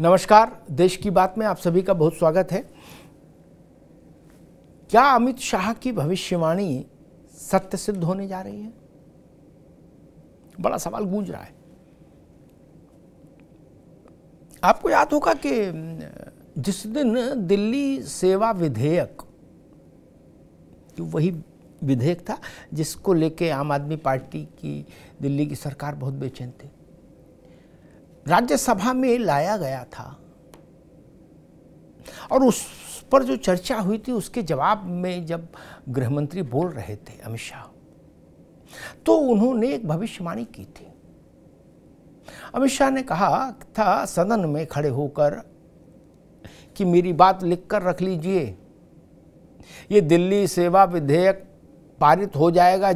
नमस्कार, देश की बात में आप सभी का बहुत स्वागत है। क्या अमित शाह की भविष्यवाणी सत्य सिद्ध होने जा रही है? बड़ा सवाल गूंज रहा है। आपको याद होगा कि जिस दिन दिल्ली सेवा विधेयक, वही विधेयक था जिसको लेके आम आदमी पार्टी की दिल्ली की सरकार बहुत बेचैन थी, राज्यसभा में लाया गया था और उस पर जो चर्चा हुई थी उसके जवाब में जब गृहमंत्री बोल रहे थे अमित शाह, तो उन्होंने एक भविष्यवाणी की थी। अमित शाह ने कहा था सदन में खड़े होकर कि मेरी बात लिखकर रख लीजिए, ये दिल्ली सेवा विधेयक पारित हो जाएगा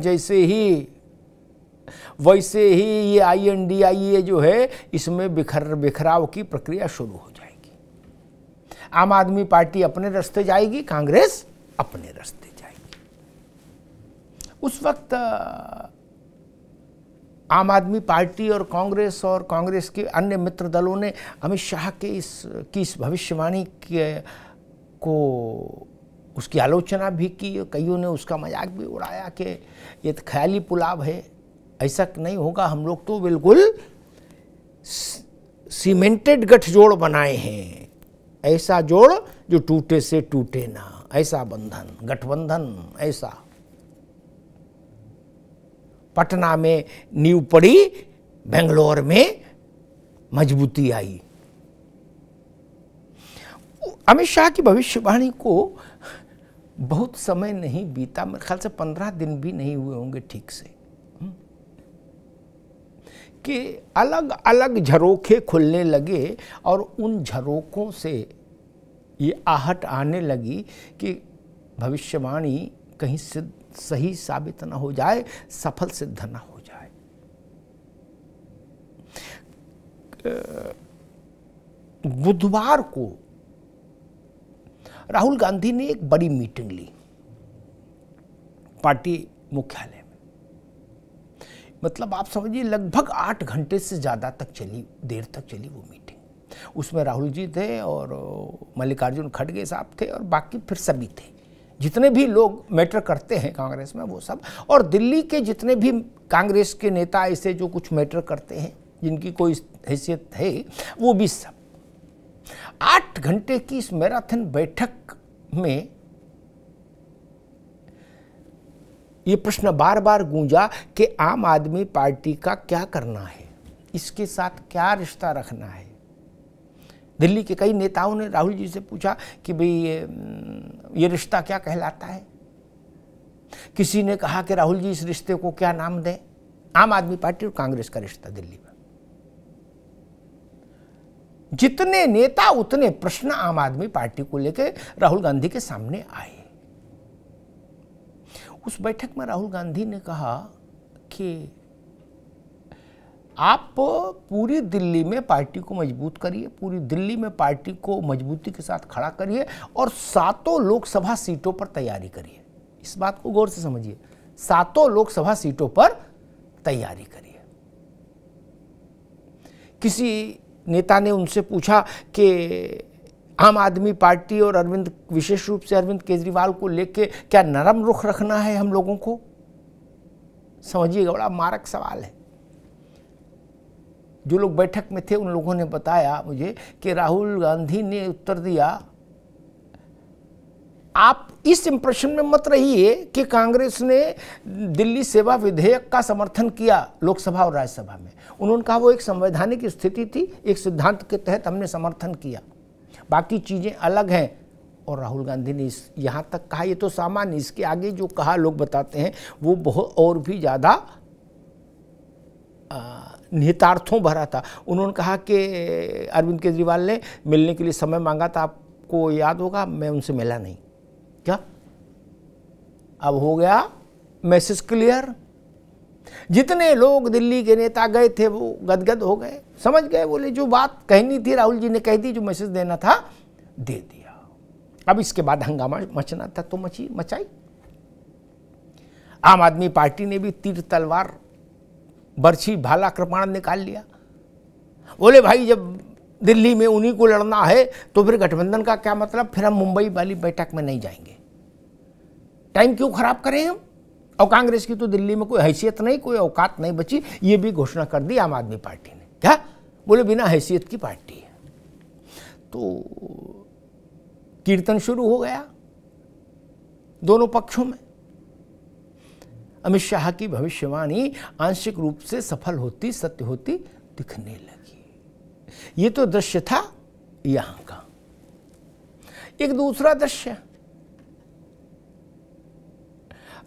वैसे ही ये INDIA जो है इसमें बिखराव की प्रक्रिया शुरू हो जाएगी। आम आदमी पार्टी अपने रास्ते जाएगी, कांग्रेस अपने रास्ते जाएगी। उस वक्त आम आदमी पार्टी और कांग्रेस के अन्य मित्र दलों ने अमित शाह के इस भविष्यवाणी को उसकी आलोचना भी की। कईयों ने उसका मजाक भी उड़ाया कि ये तो ख्याली पुलाव है, ऐसा नहीं होगा, हम लोग तो बिल्कुल सीमेंटेड गठजोड़ बनाए हैं, ऐसा जोड़ जो टूटे से टूटे ना, ऐसा बंधन, गठबंधन ऐसा। पटना में नींव पड़ी, बेंगलोर में मजबूती आई। अमित शाह की भविष्यवाणी को बहुत समय नहीं बीता, मेरे ख्याल से 15 दिन भी नहीं हुए होंगे ठीक से, कि अलग अलग झरोखे खुलने लगे और उन झरोखों से ये आहट आने लगी कि भविष्यवाणी कहीं सही साबित न हो जाए, सफल सिद्ध न हो जाए। बुधवार को राहुल गांधी ने एक बड़ी मीटिंग ली पार्टी मुख्यालय में। मतलब आप समझिए लगभग 8 घंटे से ज़्यादा देर तक चली वो मीटिंग। उसमें राहुल जी थे और मल्लिकार्जुन खड़गे साहब थे और बाकी फिर सभी थे, जितने भी लोग मैटर करते हैं कांग्रेस में वो सब, और दिल्ली के जितने भी कांग्रेस के नेता ऐसे जो कुछ मैटर करते हैं, जिनकी कोई हैसियत है, वो भी सब। 8 घंटे की इस मैराथन बैठक में ये प्रश्न बार बार गूंजा कि आम आदमी पार्टी का क्या करना है, इसके साथ क्या रिश्ता रखना है। दिल्ली के कई नेताओं ने राहुल जी से पूछा कि भाई ये रिश्ता क्या कहलाता है। किसी ने कहा कि राहुल जी इस रिश्ते को क्या नाम दें। आम आदमी पार्टी और कांग्रेस का रिश्ता दिल्ली में, जितने नेता उतने प्रश्न आम आदमी पार्टी को लेकर राहुल गांधी के सामने आए। उस बैठक में राहुल गांधी ने कहा कि आप पूरी दिल्ली में पार्टी को मजबूत करिए, पूरी दिल्ली में पार्टी को मजबूती के साथ खड़ा करिए और 7 लोकसभा सीटों पर तैयारी करिए। इस बात को गौर से समझिए, 7 लोकसभा सीटों पर तैयारी करिए। किसी नेता ने उनसे पूछा कि आम आदमी पार्टी और विशेष रूप से अरविंद केजरीवाल को लेके क्या नरम रुख रखना है हम लोगों को? समझिएगा, बड़ा मारक सवाल है। जो लोग बैठक में थे उन लोगों ने बताया मुझे कि राहुल गांधी ने उत्तर दिया, आप इस इंप्रेशन में मत रहिए कि कांग्रेस ने दिल्ली सेवा विधेयक का समर्थन किया लोकसभा और राज्यसभा में। उन्होंने कहा वो एक संवैधानिक स्थिति थी, एक सिद्धांत के तहत हमने समर्थन किया, बाकी चीज़ें अलग हैं। और राहुल गांधी ने यहाँ तक कहा, ये तो सामान्य, इसके आगे जो कहा लोग बताते हैं वो बहुत और भी ज़्यादा निहितार्थों भरा था। उन्होंने कहा कि अरविंद केजरीवाल ने मिलने के लिए समय मांगा था, आपको याद होगा, मैं उनसे मिला नहीं। क्या अब हो गया मैसेज क्लियर? जितने लोग दिल्ली के नेता गए थे वो गदगद हो गए, समझ गए, बोले जो बात कहनी थी राहुल जी ने कह दी, जो मैसेज देना था दे दिया। अब इसके बाद हंगामा मचना था तो मचाई। आम आदमी पार्टी ने भी तीर तलवार बर्छी भाला कृपाण निकाल लिया। बोले भाई जब दिल्ली में उन्हीं को लड़ना है, तो फिर गठबंधन का क्या मतलब, फिर हम मुंबई वाली बैठक में नहीं जाएंगे। टाइम क्यों खराब करें हम। और कांग्रेस की तो दिल्ली में कोई हैसियत नहीं, कोई औकात नहीं बची, ये भी घोषणा कर दी आम आदमी पार्टी ने। क्या बोले, बिना हैसियत की पार्टी है। तो कीर्तन शुरू हो गया दोनों पक्षों में। अमित शाह की भविष्यवाणी आंशिक रूप से सफल होती, सत्य होती दिखने लगी। ये तो दृश्य था यहां का। एक दूसरा दृश्य,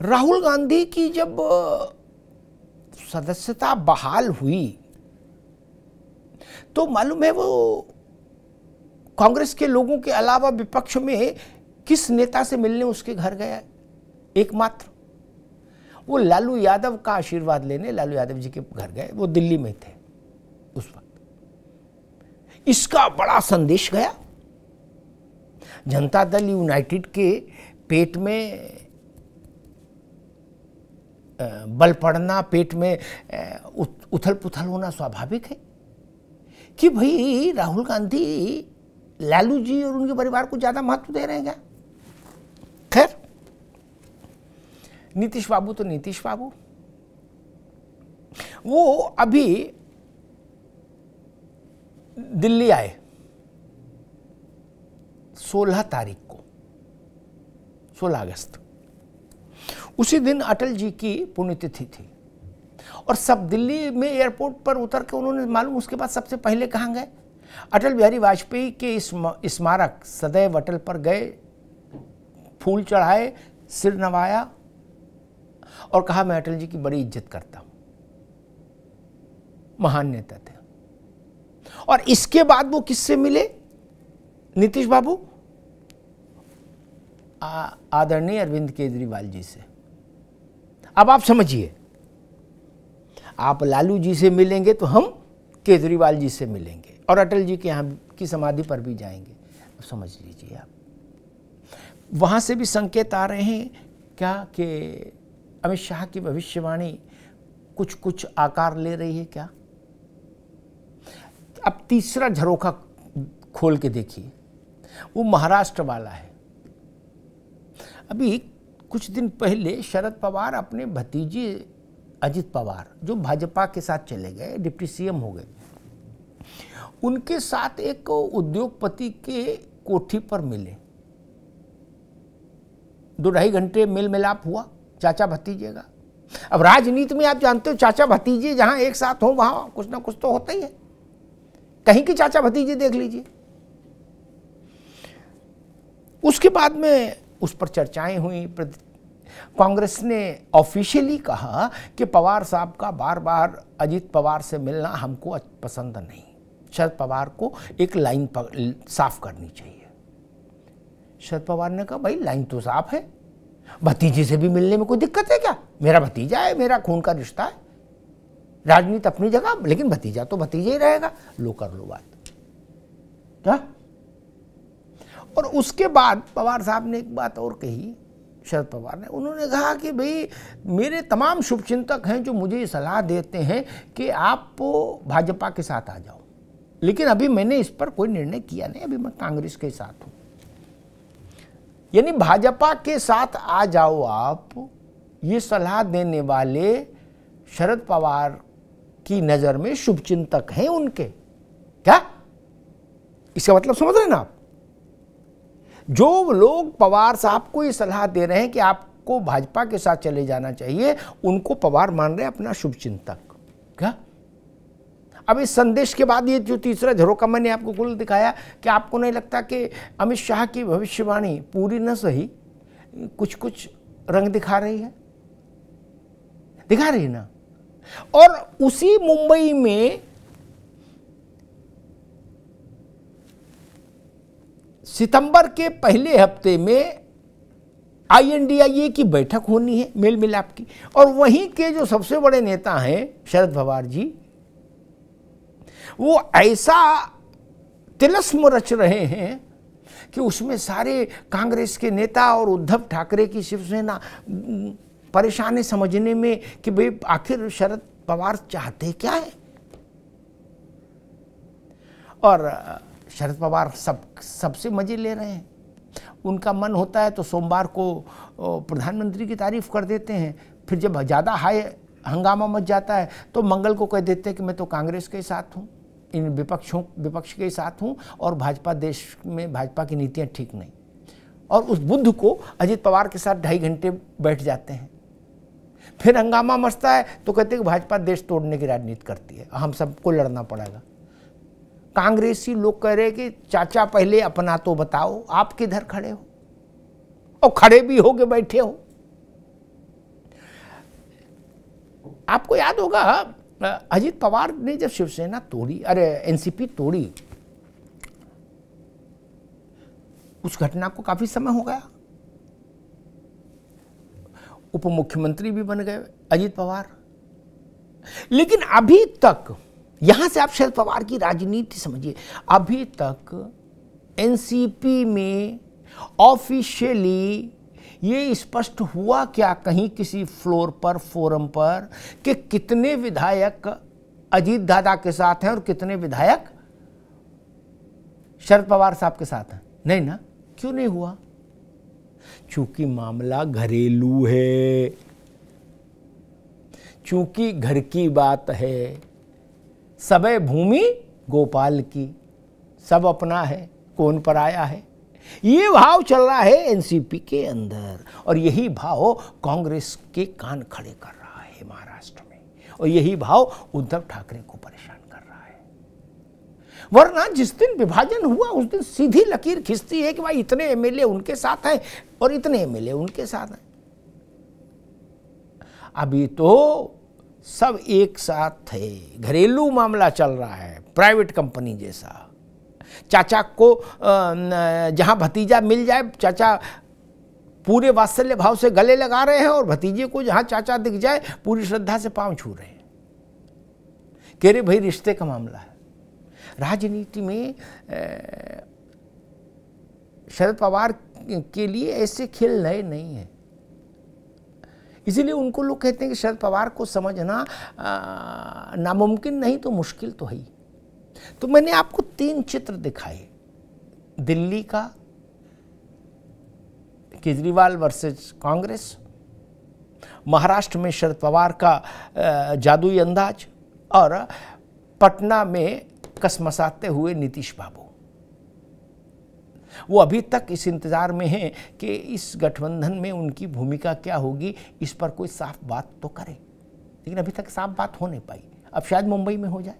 राहुल गांधी की जब सदस्यता बहाल हुई तो मालूम है वो कांग्रेस के लोगों के अलावा विपक्ष में किस नेता से मिलने उसके घर गया? एकमात्र वो लालू यादव का आशीर्वाद लेने लालू यादव जी के घर गए। वो दिल्ली में थे उस वक्त। इसका बड़ा संदेश गया। जनता दल यूनाइटेड के पेट में बल पड़ना, पेट में उथल पुथल होना स्वाभाविक है कि भाई राहुल गांधी लालू जी और उनके परिवार को ज्यादा महत्व दे रहे हैं क्या? खैर, नीतीश बाबू तो नीतीश बाबू, वो अभी दिल्ली आए 16 तारीख को, 16 अगस्त। उसी दिन अटल जी की पुण्यतिथि थी और सब दिल्ली में एयरपोर्ट पर उतर के उन्होंने मालूम उसके बाद सबसे पहले कहाँ गए? अटल बिहारी वाजपेयी के स्मारक सदैव अटल पर गए, फूल चढ़ाए, सिर नवाया और कहा मैं अटल जी की बड़ी इज्जत करता हूं, महान नेता थे। और इसके बाद वो किससे मिले नीतीश बाबू? आदरणीय अरविंद केजरीवाल जी से। अब आप समझिए, आप लालू जी से मिलेंगे तो हम केजरीवाल जी से मिलेंगे और अटल जी के यहाँ की समाधि पर भी जाएंगे। अब समझ लीजिए आप, वहाँ से भी संकेत आ रहे हैं क्या कि अमित शाह की भविष्यवाणी कुछ कुछ आकार ले रही है क्या? अब तीसरा झरोखा खोल के देखिए, वो महाराष्ट्र वाला है। अभी कुछ दिन पहले शरद पवार अपने भतीजे अजित पवार, जो भाजपा के साथ चले गए, डिप्टी सीएम हो गए, उनके साथ एक उद्योगपति के कोठी पर मिले। 2-2.5 घंटे मेल मिलाप हुआ चाचा भतीजे का। अब राजनीति में आप जानते हो, चाचा भतीजे जहां एक साथ हो वहां कुछ ना कुछ तो होता ही है। कहीं की चाचा भतीजे देख लीजिए। उसके बाद में उस पर चर्चाएं हुई। कांग्रेस ने ऑफिशियली कहा कि पवार साहब का बार बार अजित पवार से मिलना हमको पसंद नहीं, शरद पवार को एक लाइन साफ करनी चाहिए। शरद पवार ने कहा भाई लाइन तो साफ है, भतीजे से भी मिलने में कोई दिक्कत है क्या? मेरा भतीजा है, मेरा खून का रिश्ता है, राजनीति अपनी जगह, लेकिन भतीजा तो भतीजा ही रहेगा, लो कर लो बात क्या? और उसके बाद पवार साहब ने एक बात और कही, शरद पवार ने, उन्होंने कहा कि भाई मेरे तमाम शुभचिंतक हैं जो मुझे सलाह देते हैं कि आप भाजपा के साथ आ जाओ, लेकिन अभी मैंने इस पर कोई निर्णय किया नहीं, अभी मैं कांग्रेस के साथ हूं। यानी भाजपा के साथ आ जाओ आप, ये सलाह देने वाले शरद पवार की नजर में शुभचिंतक हैं उनके। क्या इसका मतलब समझ रहे हैं ना आप? जो लोग पवार साहब को ये सलाह दे रहे हैं कि आपको भाजपा के साथ चले जाना चाहिए, उनको पवार मान रहे हैं अपना शुभचिंतक। क्या अब इस संदेश के बाद ये जो तीसरा झरोखा मैंने आपको कुल दिखाया, कि आपको नहीं लगता कि अमित शाह की भविष्यवाणी पूरी न सही कुछ कुछ रंग दिखा रही है? दिखा रही है ना। और उसी मुंबई में सितंबर के पहले हफ्ते में INDIA की बैठक होनी है, मेल मिलाप की, और वहीं के जो सबसे बड़े नेता हैं शरद पवार जी, वो ऐसा तिलस्म रच रहे हैं कि उसमें सारे कांग्रेस के नेता और उद्धव ठाकरे की शिवसेना परेशान है समझने में कि भाई आखिर शरद पवार चाहते क्या है। और शरद पवार सबसे मजे ले रहे हैं। उनका मन होता है तो सोमवार को प्रधानमंत्री की तारीफ कर देते हैं, फिर जब ज़्यादा हाई हंगामा मच जाता है तो मंगल को कह देते हैं कि मैं तो कांग्रेस के साथ हूँ, इन विपक्ष के साथ हूँ और भाजपा देश में भाजपा की नीतियाँ ठीक नहीं। और उस बुध को अजित पवार के साथ 2.5 घंटे बैठ जाते हैं, फिर हंगामा मचता है तो कहते हैं कि भाजपा देश तोड़ने की राजनीति करती है, हम सबको लड़ना पड़ेगा। कांग्रेसी लोग कह रहे कि चाचा पहले अपना तो बताओ, आप किधर खड़े हो, और खड़े भी हो के बैठे हो। आपको याद होगा अजित पवार ने जब शिवसेना तोड़ी, अरे एनसीपी तोड़ी, उस घटना को काफी समय हो गया, उप मुख्यमंत्री भी बन गए अजित पवार। लेकिन अभी तक, यहां से आप शरद पवार की राजनीति समझिए, अभी तक एनसीपी में ऑफिशियली ये स्पष्ट हुआ क्या कहीं किसी फ्लोर पर, फोरम पर, कि कितने विधायक अजीत दादा के साथ हैं और कितने विधायक शरद पवार साहब के साथ हैं? नहीं ना। क्यों नहीं हुआ? चूंकि मामला घरेलू है, चूंकि घर की बात है, सबे भूमि गोपाल की, सब अपना है, कौन पराया है, ये भाव चल रहा है एनसीपी के अंदर। और यही भाव कांग्रेस के कान खड़े कर रहा है महाराष्ट्र में, और यही भाव उद्धव ठाकरे को परेशान कर रहा है। वरना जिस दिन विभाजन हुआ उस दिन सीधी लकीर खिंचती है कि भाई इतने एमएलए उनके साथ हैं और इतने एमएलए उनके साथ हैं। अभी तो सब एक साथ है, घरेलू मामला चल रहा है, प्राइवेट कंपनी जैसा। चाचा को जहां भतीजा मिल जाए, चाचा पूरे वात्सल्य भाव से गले लगा रहे हैं, और भतीजे को जहां चाचा दिख जाए पूरी श्रद्धा से पांव छू रहे हैं, कह रहे भाई रिश्ते का मामला है। राजनीति में शरद पवार के लिए ऐसे खेल नए नहीं है, इसीलिए उनको लोग कहते हैं कि शरद पवार को समझना नामुमकिन नहीं तो मुश्किल तो है ही। तो मैंने आपको 3 चित्र दिखाए, दिल्ली का, केजरीवाल वर्सेस कांग्रेस, महाराष्ट्र में शरद पवार का जादुई अंदाज, और पटना में कसमसाते हुए नीतीश बाबू। वो अभी तक इस इंतजार में हैं कि इस गठबंधन में उनकी भूमिका क्या होगी, इस पर कोई साफ बात तो करे, लेकिन अभी तक साफ बात हो नहीं पाई। अब शायद मुंबई में हो जाए,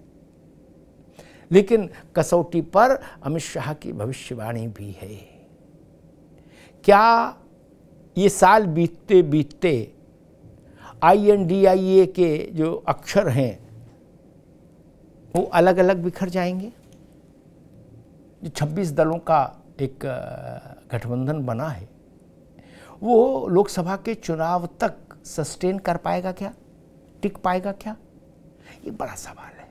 लेकिन कसौटी पर अमित शाह की भविष्यवाणी भी है। क्या ये साल बीतते बीतते INDIA के जो अक्षर हैं वो अलग अलग बिखर जाएंगे? जो 26 दलों का एक गठबंधन बना है वो लोकसभा के चुनाव तक सस्टेन कर पाएगा क्या, टिक पाएगा क्या? ये बड़ा सवाल है।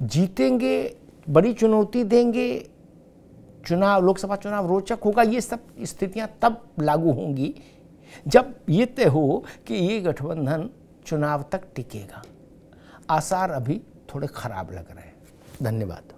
जीतेंगे, बड़ी चुनौती देंगे, चुनाव, लोकसभा चुनाव रोचक होगा, ये सब स्थितियां तब लागू होंगी जब ये तय हो कि ये गठबंधन चुनाव तक टिकेगा। आसार अभी थोड़े खराब लग रहे हैं। धन्यवाद।